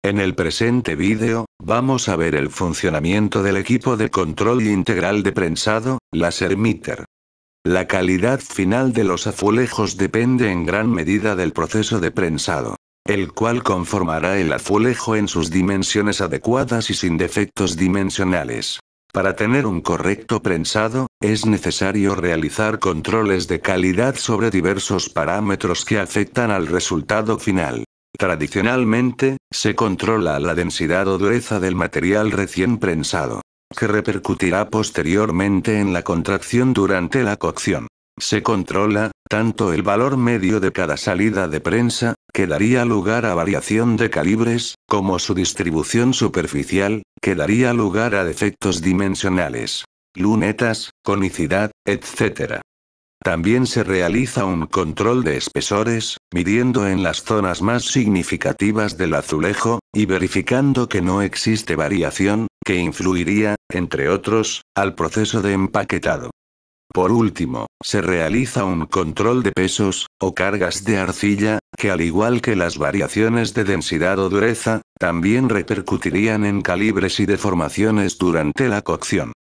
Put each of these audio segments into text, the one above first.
En el presente vídeo, vamos a ver el funcionamiento del equipo de control integral de prensado, láser emitter. La calidad final de los azulejos depende en gran medida del proceso de prensado, el cual conformará el azulejo en sus dimensiones adecuadas y sin defectos dimensionales. Para tener un correcto prensado, es necesario realizar controles de calidad sobre diversos parámetros que afectan al resultado final. Tradicionalmente, se controla la densidad o dureza del material recién prensado, que repercutirá posteriormente en la contracción durante la cocción. Se controla, tanto el valor medio de cada salida de prensa, que daría lugar a variación de calibres, como su distribución superficial, que daría lugar a defectos dimensionales, lunetas, conicidad, etc. También se realiza un control de espesores, midiendo en las zonas más significativas del azulejo, y verificando que no existe variación, que influiría, entre otros, al proceso de empaquetado. Por último, se realiza un control de pesos, o cargas de arcilla, que al igual que las variaciones de densidad o dureza, también repercutirían en calibres y deformaciones durante la cocción.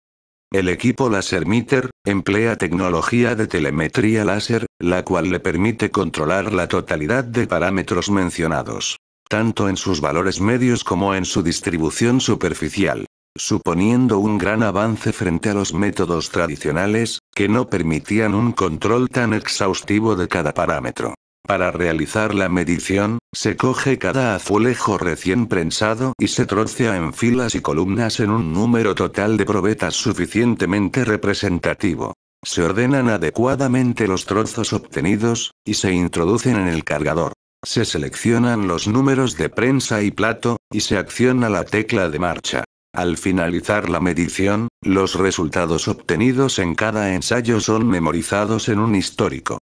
El equipo láser emitter emplea tecnología de telemetría láser, la cual le permite controlar la totalidad de parámetros mencionados, tanto en sus valores medios como en su distribución superficial, suponiendo un gran avance frente a los métodos tradicionales, que no permitían un control tan exhaustivo de cada parámetro. Para realizar la medición, se coge cada azulejo recién prensado y se trocea en filas y columnas en un número total de probetas suficientemente representativo. Se ordenan adecuadamente los trozos obtenidos, y se introducen en el cargador. Se seleccionan los números de prensa y plato, y se acciona la tecla de marcha. Al finalizar la medición, los resultados obtenidos en cada ensayo son memorizados en un histórico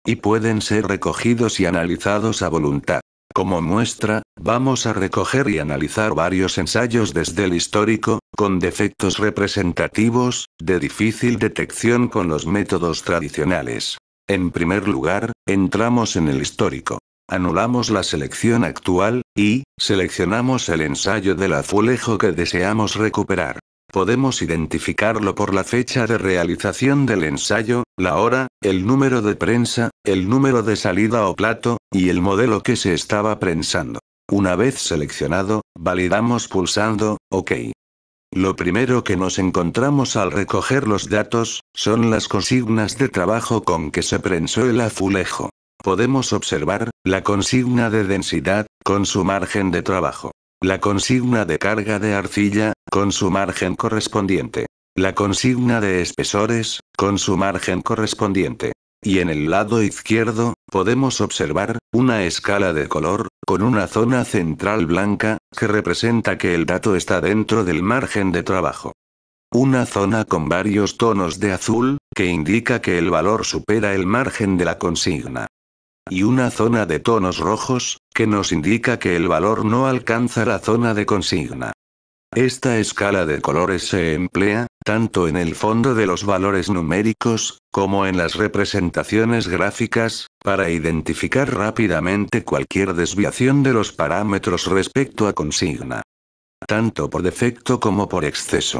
y pueden ser recogidos y analizados a voluntad. Como muestra, vamos a recoger y analizar varios ensayos desde el histórico, con defectos representativos, de difícil detección con los métodos tradicionales. En primer lugar, entramos en el histórico. Anulamos la selección actual, y seleccionamos el ensayo del azulejo que deseamos recuperar. Podemos identificarlo por la fecha de realización del ensayo, la hora, el número de prensa, el número de salida o plato, y el modelo que se estaba prensando. Una vez seleccionado, validamos pulsando OK. Lo primero que nos encontramos al recoger los datos, son las consignas de trabajo con que se prensó el azulejo. Podemos observar, la consigna de densidad, con su margen de trabajo. La consigna de carga de arcilla, con su margen correspondiente. La consigna de espesores, con su margen correspondiente. Y en el lado izquierdo, podemos observar, una escala de color, con una zona central blanca, que representa que el dato está dentro del margen de trabajo. Una zona con varios tonos de azul, que indica que el valor supera el margen de la consigna. Y una zona de tonos rojos, que nos indica que el valor no alcanza la zona de consigna. Esta escala de colores se emplea, tanto en el fondo de los valores numéricos, como en las representaciones gráficas, para identificar rápidamente cualquier desviación de los parámetros respecto a consigna, tanto por defecto como por exceso.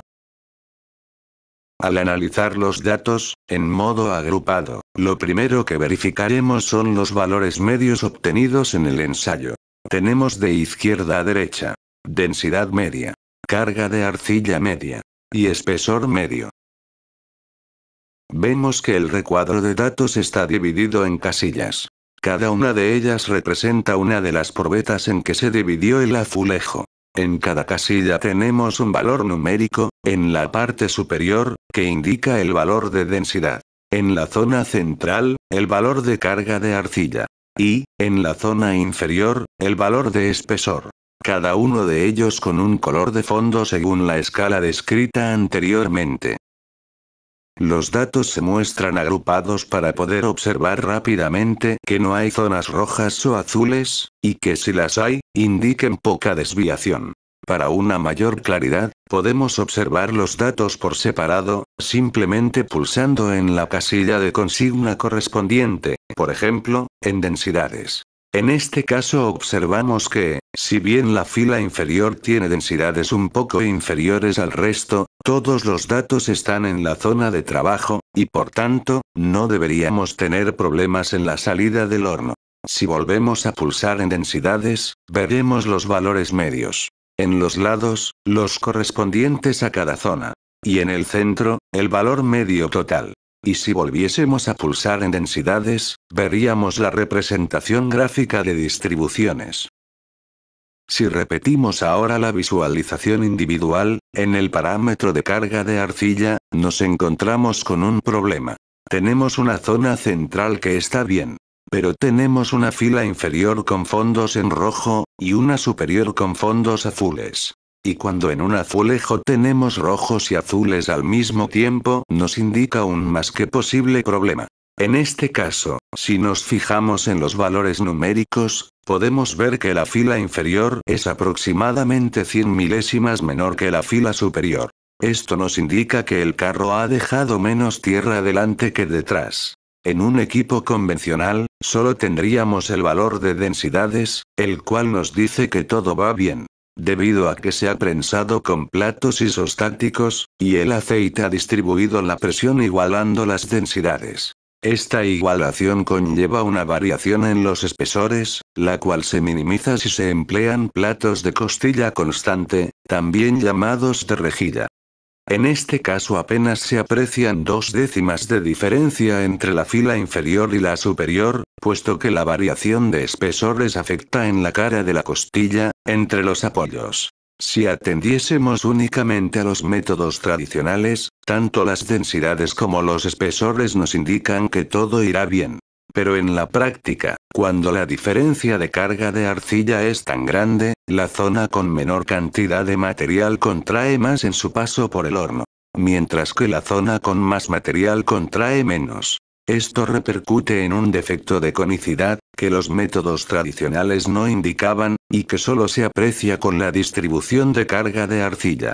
Al analizar los datos, en modo agrupado, lo primero que verificaremos son los valores medios obtenidos en el ensayo. Tenemos de izquierda a derecha: densidad media, carga de arcilla media, y espesor medio. Vemos que el recuadro de datos está dividido en casillas. Cada una de ellas representa una de las probetas en que se dividió el azulejo. En cada casilla tenemos un valor numérico, en la parte superior, que indica el valor de densidad. En la zona central, el valor de carga de arcilla. Y, en la zona inferior, el valor de espesor. Cada uno de ellos con un color de fondo según la escala descrita anteriormente. Los datos se muestran agrupados para poder observar rápidamente que no hay zonas rojas o azules, y que si las hay, indiquen poca desviación. Para una mayor claridad, podemos observar los datos por separado, simplemente pulsando en la casilla de consigna correspondiente, por ejemplo, en densidades. En este caso observamos que, si bien la fila inferior tiene densidades un poco inferiores al resto, todos los datos están en la zona de trabajo, y por tanto, no deberíamos tener problemas en la salida del horno. Si volvemos a pulsar en densidades, veremos los valores medios. En los lados, los correspondientes a cada zona. Y en el centro, el valor medio total. Y si volviésemos a pulsar en densidades, veríamos la representación gráfica de distribuciones. Si repetimos ahora la visualización individual, en el parámetro de carga de arcilla, nos encontramos con un problema. Tenemos una zona central que está bien. Pero tenemos una fila inferior con fondos en rojo, y una superior con fondos azules. Y cuando en un azulejo tenemos rojos y azules al mismo tiempo, nos indica un más que posible problema. En este caso, si nos fijamos en los valores numéricos, podemos ver que la fila inferior es aproximadamente 100 milésimas menor que la fila superior. Esto nos indica que el carro ha dejado menos tierra delante que detrás. En un equipo convencional, solo tendríamos el valor de densidades, el cual nos dice que todo va bien. Debido a que se ha prensado con platos isostáticos, y el aceite ha distribuido la presión igualando las densidades. Esta igualación conlleva una variación en los espesores, la cual se minimiza si se emplean platos de costilla constante, también llamados de rejilla. En este caso apenas se aprecian 2 décimas de diferencia entre la fila inferior y la superior, puesto que la variación de espesores afecta en la cara de la costilla, entre los apoyos. Si atendiésemos únicamente a los métodos tradicionales, tanto las densidades como los espesores nos indican que todo irá bien. Pero en la práctica, cuando la diferencia de carga de arcilla es tan grande, la zona con menor cantidad de material contrae más en su paso por el horno. Mientras que la zona con más material contrae menos. Esto repercute en un defecto de conicidad, que los métodos tradicionales no indicaban, y que solo se aprecia con la distribución de carga de arcilla.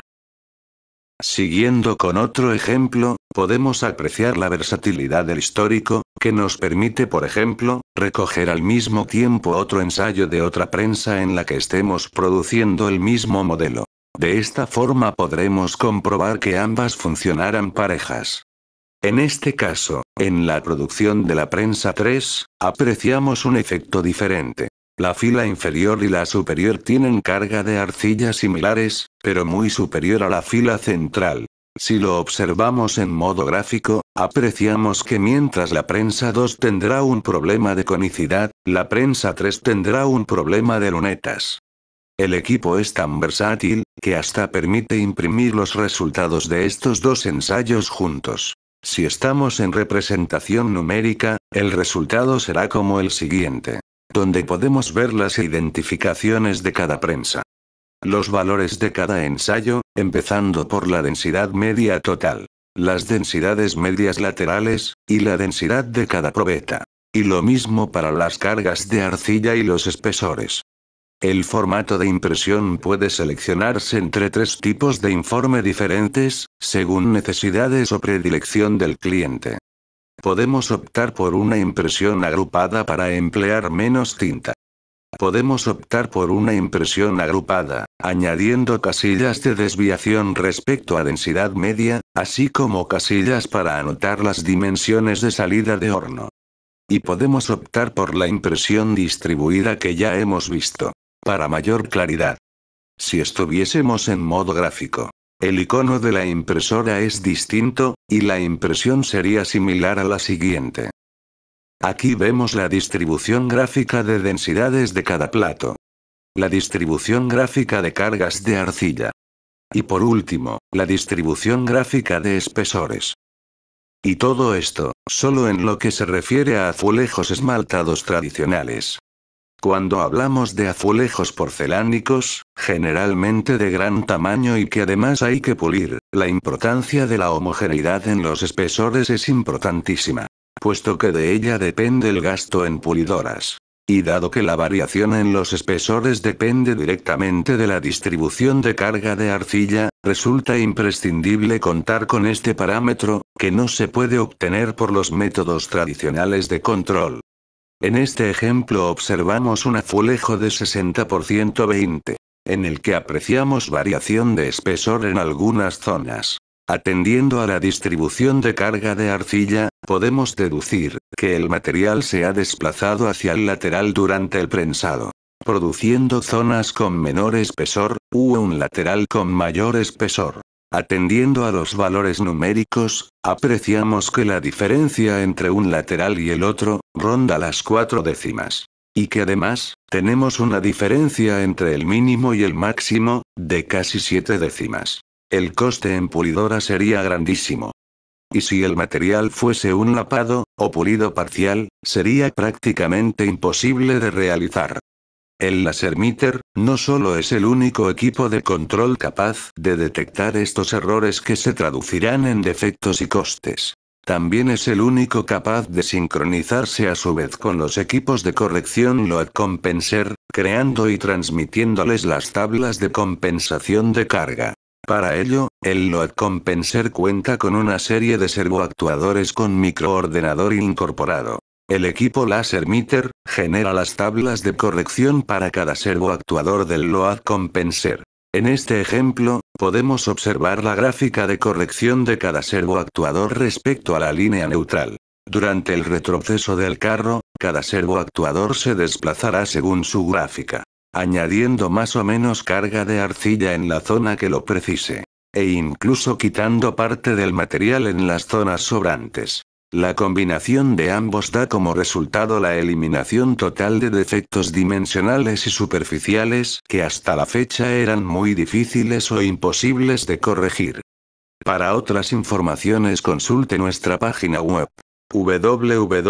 Siguiendo con otro ejemplo, podemos apreciar la versatilidad del histórico, que nos permite por ejemplo, recoger al mismo tiempo otro ensayo de otra prensa en la que estemos produciendo el mismo modelo. De esta forma podremos comprobar que ambas funcionarán parejas. En este caso, en la producción de la prensa 3, apreciamos un efecto diferente. La fila inferior y la superior tienen carga de arcilla similares, pero muy superior a la fila central. Si lo observamos en modo gráfico, apreciamos que mientras la prensa 2 tendrá un problema de conicidad, la prensa 3 tendrá un problema de lunetas. El equipo es tan versátil, que hasta permite imprimir los resultados de estos dos ensayos juntos. Si estamos en representación numérica, el resultado será como el siguiente. Donde podemos ver las identificaciones de cada prensa. Los valores de cada ensayo, empezando por la densidad media total. Las densidades medias laterales, y la densidad de cada probeta. Y lo mismo para las cargas de arcilla y los espesores. El formato de impresión puede seleccionarse entre 3 tipos de informe diferentes, según necesidades o predilección del cliente. Podemos optar por una impresión agrupada para emplear menos tinta. Podemos optar por una impresión agrupada, añadiendo casillas de desviación respecto a densidad media, así como casillas para anotar las dimensiones de salida de horno. Y podemos optar por la impresión distribuida que ya hemos visto. Para mayor claridad. Si estuviésemos en modo gráfico. El icono de la impresora es distinto, y la impresión sería similar a la siguiente. Aquí vemos la distribución gráfica de densidades de cada plato. La distribución gráfica de cargas de arcilla. Y por último, la distribución gráfica de espesores. Y todo esto, solo en lo que se refiere a azulejos esmaltados tradicionales. Cuando hablamos de azulejos porcelánicos, generalmente de gran tamaño y que además hay que pulir, la importancia de la homogeneidad en los espesores es importantísima. Puesto que de ella depende el gasto en pulidoras. Y dado que la variación en los espesores depende directamente de la distribución de carga de arcilla, resulta imprescindible contar con este parámetro, que no se puede obtener por los métodos tradicionales de control. En este ejemplo observamos un azulejo de 60x20, en el que apreciamos variación de espesor en algunas zonas. Atendiendo a la distribución de carga de arcilla, podemos deducir que el material se ha desplazado hacia el lateral durante el prensado, produciendo zonas con menor espesor, u un lateral con mayor espesor. Atendiendo a los valores numéricos, apreciamos que la diferencia entre un lateral y el otro ronda las 4 décimas. Y que además, tenemos una diferencia entre el mínimo y el máximo, de casi 7 décimas. El coste en pulidora sería grandísimo. Y si el material fuese un lapado, o pulido parcial, sería prácticamente imposible de realizar. El Lasermeter no solo es el único equipo de control capaz de detectar estos errores que se traducirán en defectos y costes. También es el único capaz de sincronizarse a su vez con los equipos de corrección Load Compenser, creando y transmitiéndoles las tablas de compensación de carga. Para ello, el Load Compenser cuenta con una serie de servoactuadores con microordenador incorporado. El equipo Lasermeter genera las tablas de corrección para cada servoactuador del Load Compenser. En este ejemplo, podemos observar la gráfica de corrección de cada servoactuador respecto a la línea neutral. Durante el retroceso del carro, cada servoactuador se desplazará según su gráfica, añadiendo más o menos carga de arcilla en la zona que lo precise, e incluso quitando parte del material en las zonas sobrantes. La combinación de ambos da como resultado la eliminación total de defectos dimensionales y superficiales que hasta la fecha eran muy difíciles o imposibles de corregir. Para otras informaciones consulte nuestra página web www.elbsl.es.